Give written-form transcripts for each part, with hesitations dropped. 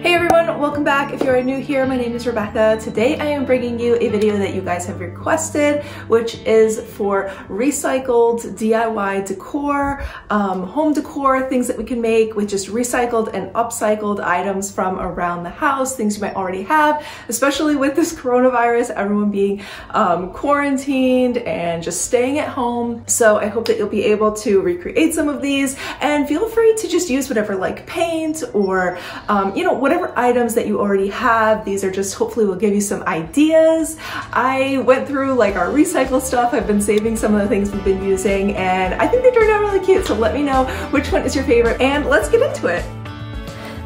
Hey everyone, welcome back. If you are new here, my name is Rebecca. Today I am bringing you a video that you guys have requested, which is for recycled DIY decor, home decor, things that we can make with just recycled and upcycled items from around the house, things you might already have, especially with this coronavirus, everyone being quarantined and just staying at home. So I hope that you'll be able to recreate some of these, and feel free to just use whatever, like paint or whatever items that you already have. These are just, hopefully will give you some ideas. I went through like our recycle stuff. I've been saving some of the things we've been using, and I think they turned out really cute. So let me know which one is your favorite, and let's get into it.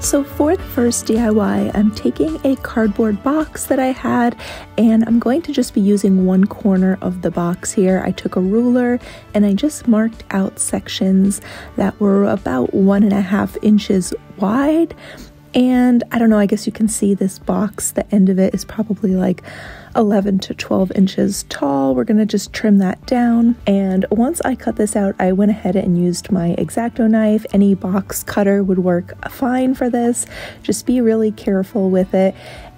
So for the first DIY, I'm taking a cardboard box that I had, and I'm going to just be using one corner of the box here. I took a ruler and I just marked out sections that were about 1.5 inches wide. And I don't know, I guess you can see this box, the end of it is probably like 11 to 12 inches tall. We're gonna just trim that down. And once I cut this out, I went ahead and used my X-Acto knife. Any box cutter would work fine for this. Just be really careful with it.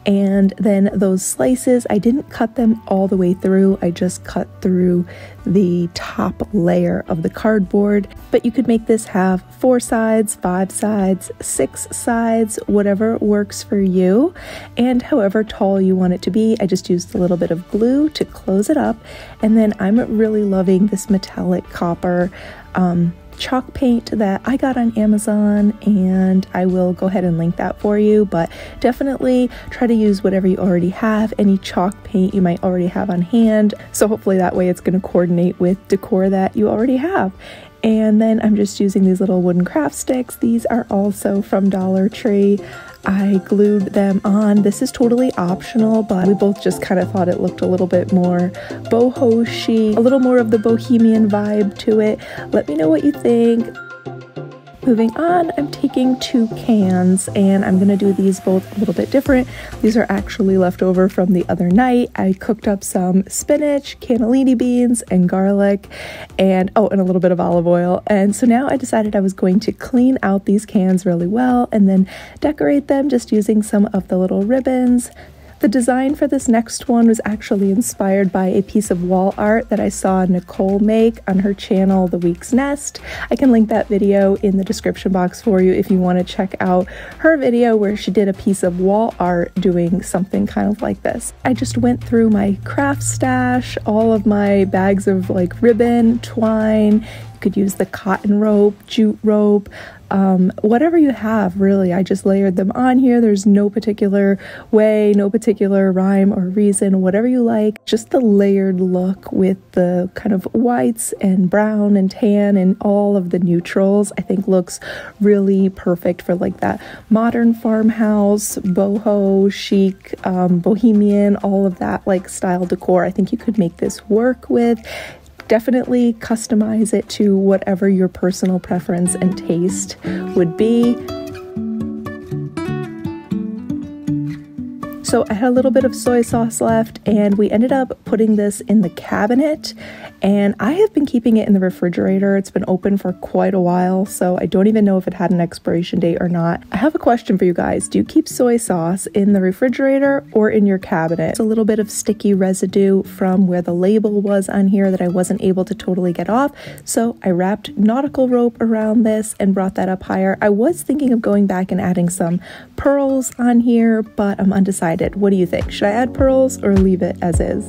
And then those slices, I didn't cut them all the way through. I just cut through the top layer of the cardboard. But you could make this have 4 sides, 5 sides, 6 sides, whatever works for you. And however tall you want it to be, I just used a little bit of glue to close it up. And then I'm really loving this metallic copper chalk paint that I got on Amazon, and I will go ahead and link that for you, but definitely try to use whatever you already have, any chalk paint you might already have on hand, so hopefully that way it's going to coordinate with decor that you already have. And then I'm just using these little wooden craft sticks. These are also from Dollar Tree. I glued them on. This is totally optional, but we both just kind of thought it looked a little bit more boho chic, a little more of the bohemian vibe to it. Let me know what you think. Moving on, I'm taking 2 cans, and I'm gonna do these both a little bit different. These are actually left over from the other night. I cooked up some spinach, cannellini beans, and garlic, and a little bit of olive oil. And so now I decided I was going to clean out these cans really well and then decorate them just using some of the little ribbons. The design for this next one was actually inspired by a piece of wall art that I saw Nicole make on her channel, The Week's Nest. I can link that video in the description box for you if you want to check out her video where she did a piece of wall art doing something kind of like this. I just went through my craft stash, all of my bags of like ribbon, twine. You could use the cotton rope, jute rope, whatever you have, really. I just layered them on here. There's no particular way, no particular rhyme or reason, whatever you like. Just the layered look with the kind of whites and brown and tan and all of the neutrals, I think looks really perfect for like that modern farmhouse, boho, chic, bohemian, all of that like style decor. I think you could make this work with. Definitely customize it to whatever your personal preference and taste would be. So I had a little bit of soy sauce left, and we ended up putting this in the cabinet, and I have been keeping it in the refrigerator. It's been open for quite a while, so I don't even know if it had an expiration date or not. I have a question for you guys. Do you keep soy sauce in the refrigerator or in your cabinet? It's a little bit of sticky residue from where the label was on here that I wasn't able to totally get off, so I wrapped nautical rope around this and brought that up higher. I was thinking of going back and adding some pearls on here, but I'm undecided. What do you think? Should I add pearls or leave it as is?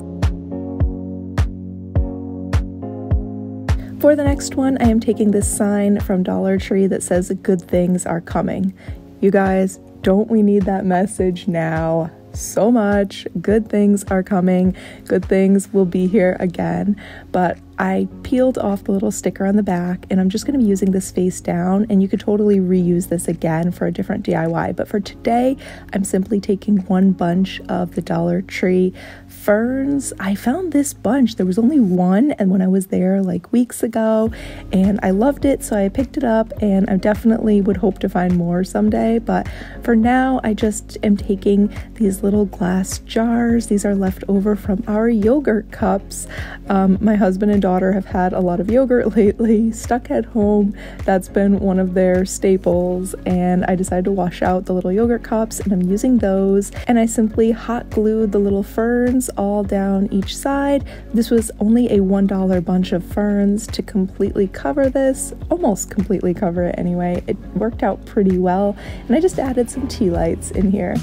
For the next one, I am taking this sign from Dollar Tree that says good things are coming. You guys, don't we need that message now? So much. Good things are coming. Good things will be here again. But I peeled off the little sticker on the back, and I'm just going to be using this face down, and you could totally reuse this again for a different DIY. But for today, I'm simply taking one bunch of the Dollar Tree ferns, I found this bunch. There was only one, and when I was there like weeks ago, and I loved it, so I picked it up, and I definitely would hope to find more someday. But for now, I just am taking these little glass jars. These are left over from our yogurt cups. My husband and daughter have had a lot of yogurt lately, stuck at home. That's been one of their staples, and I decided to wash out the little yogurt cups, and I'm using those, and I simply hot glued the little ferns all down each side. This was only a $1 bunch of ferns to completely cover this, almost completely cover it anyway. It worked out pretty well, and I just added some tea lights in here.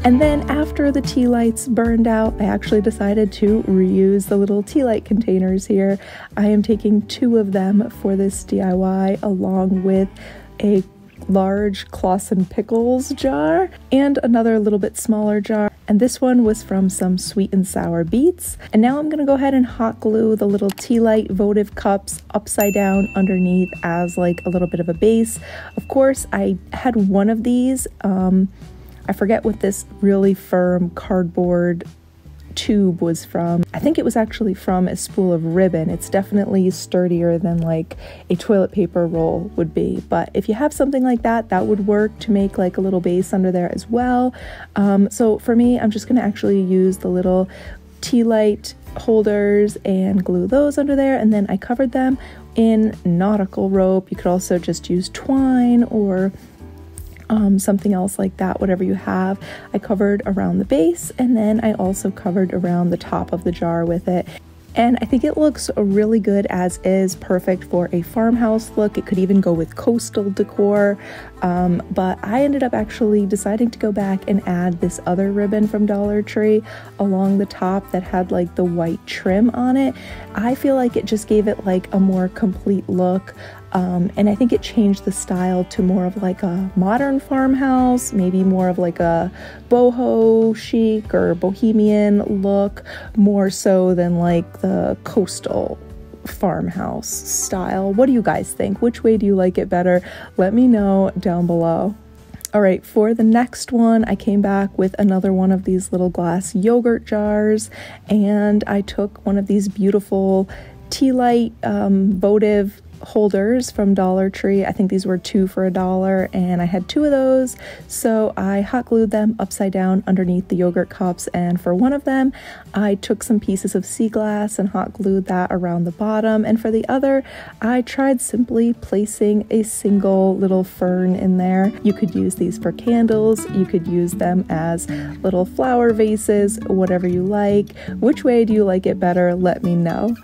And then after the tea lights burned out, I actually decided to reuse the little tea light containers here. I am taking 2 of them for this DIY, along with a large Clausen pickles jar and another little bit smaller jar. And this one was from some sweet and sour beets. And now I'm gonna go ahead and hot glue the little tea light votive cups upside down underneath as like a little bit of a base. Of course, I had one of these, I forget what this really firm cardboard tube was from. I think it was actually from a spool of ribbon. It's definitely sturdier than like a toilet paper roll would be. But if you have something like that, that would work to make like a little base under there as well. So for me, I'm just gonna actually use the little tea light holders and glue those under there. And then I covered them in nautical rope. You could also just use twine or something else like that, whatever you have. I covered around the base, and then I also covered around the top of the jar with it. And I think it looks really good as is, perfect for a farmhouse look. It could even go with coastal decor. But I ended up actually deciding to go back and add this other ribbon from Dollar Tree along the top that had like the white trim on it. I feel like it just gave it like a more complete look. And I think it changed the style to more of like a modern farmhouse, maybe more of like a boho chic or bohemian look, more so than like the coastal farmhouse style. What do you guys think? Which way do you like it better? Let me know down below. All right, for the next one, I came back with another one of these little glass yogurt jars, and I took one of these beautiful tea light votive holders from Dollar Tree. I think these were 2 for $1, and I had 2 of those, so I hot glued them upside down underneath the yogurt cups. And for one of them, I took some pieces of sea glass and hot glued that around the bottom, and for the other, I tried simply placing a single little fern in there. You could use these for candles, you could use them as little flower vases, whatever you like. Which way do you like it better? Let me know.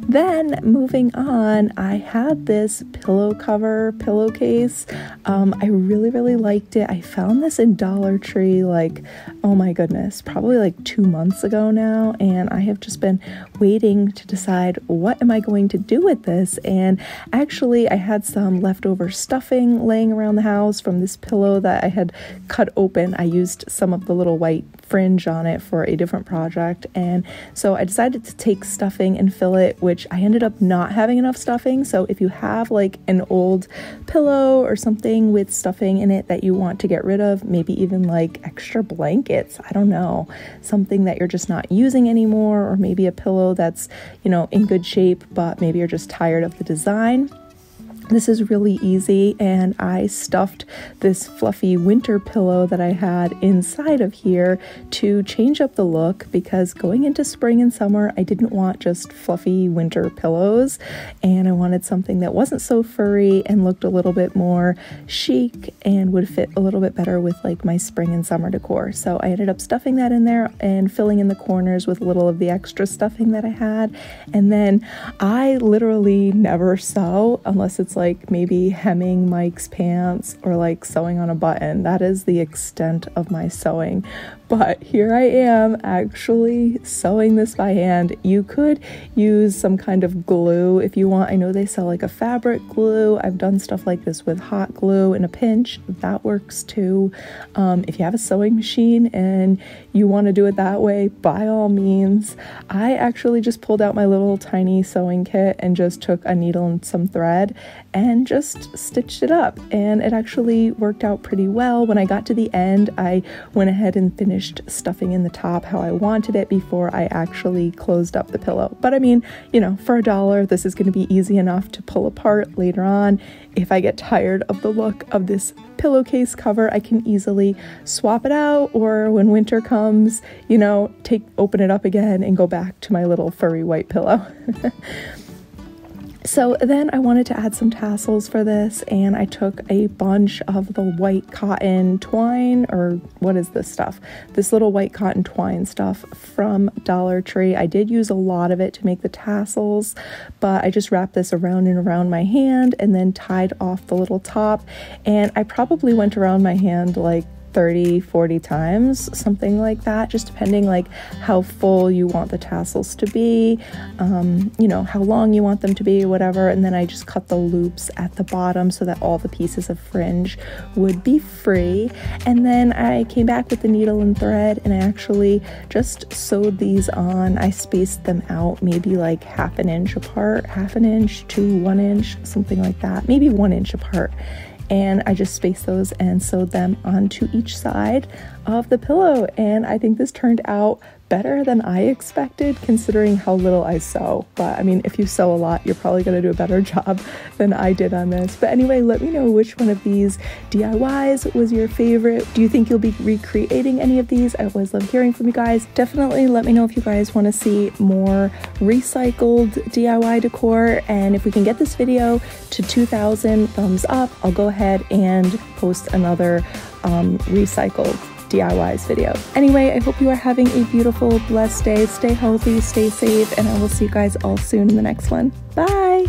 Then moving on, I had this pillow cover, pillowcase. I really liked it. I found this in Dollar Tree like, oh my goodness, probably like 2 months ago now, and I have just been waiting to decide what am I going to do with this. And actually I had some leftover stuffing laying around the house from this pillow that I had cut open. I used some of the little white fringe on it for a different project, and so I decided to take stuffing and fill it, which I ended up not having enough stuffing. So if you have like an old pillow or something with stuffing in it that you want to get rid of, maybe even like extra blankets, I don't know, something that you're just not using anymore, or maybe a pillow that's, you know, in good shape but maybe you're just tired of the design, this is really easy. And I stuffed this fluffy winter pillow that I had inside of here to change up the look, because going into spring and summer, I didn't want just fluffy winter pillows, and I wanted something that wasn't so furry and looked a little bit more chic and would fit a little bit better with like my spring and summer decor. So I ended up stuffing that in there and filling in the corners with a little of the extra stuffing that I had. And then I literally never sew unless it's like maybe hemming Mike's pants or like sewing on a button. That is the extent of my sewing. But here I am actually sewing this by hand. You could use some kind of glue if you want. I know they sell like a fabric glue. I've done stuff like this with hot glue in a pinch. That works too. If you have a sewing machine and you want to do it that way, by all means. I actually just pulled out my little tiny sewing kit and just took a needle and some thread and just stitched it up, and it actually worked out pretty well. When I got to the end, I went ahead and finished stuffing in the top how I wanted it before I actually closed up the pillow. But I mean, you know, for $1, this is going to be easy enough to pull apart later on. If I get tired of the look of this pillowcase cover, I can easily swap it out, or when winter comes, you know, open it up again and go back to my little furry white pillow. So then I wanted to add some tassels for this, and I took a bunch of the white cotton twine, or what is this stuff? This little white cotton twine stuff from Dollar Tree. I did use a lot of it to make the tassels, but I just wrapped this around and around my hand and then tied off the little top, and I probably went around my hand like 30-40 times, something like that, just depending like how full you want the tassels to be, you know, how long you want them to be, whatever. And then I just cut the loops at the bottom so that all the pieces of fringe would be free. And then I came back with the needle and thread, and I actually just sewed these on. I spaced them out maybe like half an inch apart, half an inch to 1 inch, something like that, maybe 1 inch apart. And I just spaced those and sewed them onto each side of the pillow. And I think this turned out better than I expected, considering how little I sew. But I mean, if you sew a lot, you're probably going to do a better job than I did on this. But anyway, let me know which one of these DIYs was your favorite. Do you think you'll be recreating any of these? I always love hearing from you guys. Definitely let me know if you guys want to see more recycled DIY decor. And if we can get this video to 2,000 thumbs up, I'll go ahead and post another recycled DIYs video. Anyway, I hope you are having a beautiful, blessed day. Stay healthy, stay safe, and I will see you guys all soon in the next one. Bye!